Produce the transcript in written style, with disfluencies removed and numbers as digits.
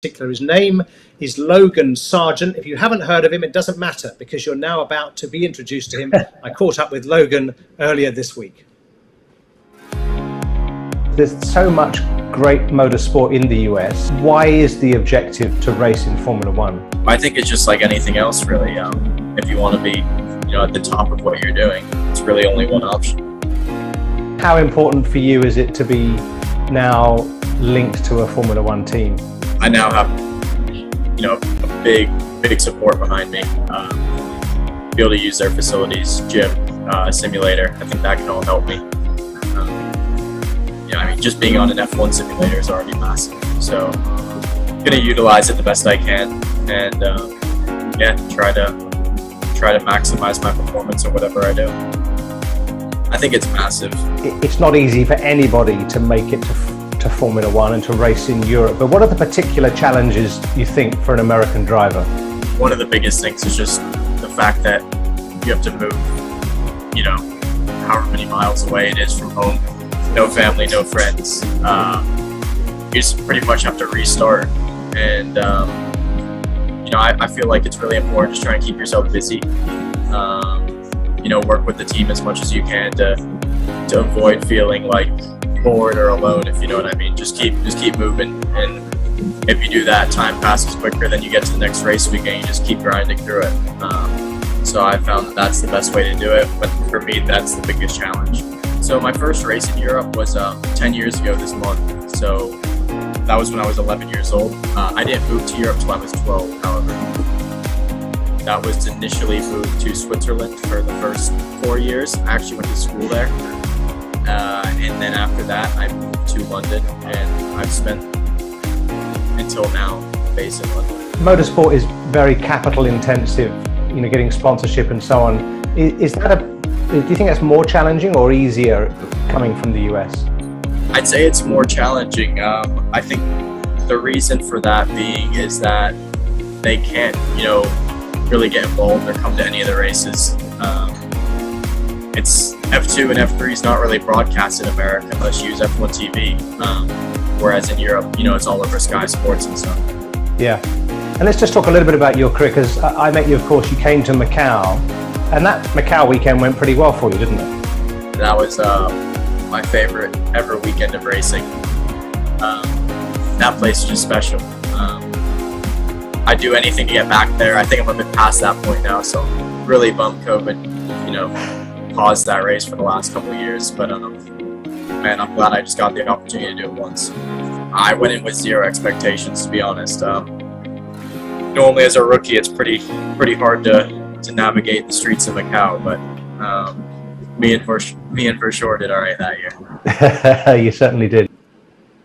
particular. His name is Logan Sargent. If you haven't heard of him, it doesn't matter because you're now about to be introduced to him. I caught up with Logan earlier this week. There's so much great motorsport in the US. Why is the objective to race in Formula One? I think it's just like anything else, really. If you want to be, at the top of what you're doing, it's really only one option. How important for you is it to be now linked to a Formula One team? I now have, a big support behind me. Be able to use their facilities, gym, simulator. I think that can all help me. Just being on an F1 simulator is already massive. So I'm going to utilize it the best I can and try to maximize my performance in whatever I do. I think it's massive. It's not easy for anybody to make it to Formula One and to race in Europe, but what are the particular challenges you think for an American driver? One of the biggest things is just the fact that you have to move, however many miles away it is from home. No family, no friends. You just pretty much have to restart. And, I feel like it's really important just trying to keep yourself busy. Work with the team as much as you can to avoid feeling like bored or alone, if you know what I mean. Just keep moving. And if you do that, time passes quicker, then you get to the next race week and you just keep grinding through it. So I found that that's the best way to do it. But for me, that's the biggest challenge. So my first race in Europe was 10 years ago this month. So that was when I was 11 years old. I didn't move to Europe till I was 12, however. That was initially moved to Switzerland for the first 4 years. I actually went to school there. And then after that, I moved to London and I've spent until now based in London. Motorsport is very capital intensive, getting sponsorship and so on. Do you think that's more challenging or easier coming from the US? I'd say it's more challenging. I think the reason for that being is that they can't, really get involved or come to any of the races. It's F2 and F3 is not really broadcast in America unless you use F1 TV. Whereas in Europe, it's all over Sky Sports and stuff. Yeah. And let's just talk a little bit about your career, because I met you, of course, you came to Macau. And that Macau weekend went pretty well for you, didn't it? That was my favorite ever weekend of racing. That place is just special. I'd do anything to get back there. I think I'm a bit past that point now, so really bummed COVID, paused that race for the last couple of years. But man, I'm glad I just got the opportunity to do it once. I went in with zero expectations, to be honest. Normally as a rookie, it's pretty hard to navigate the streets of Macau, but me and for sure did all right that year. You certainly did.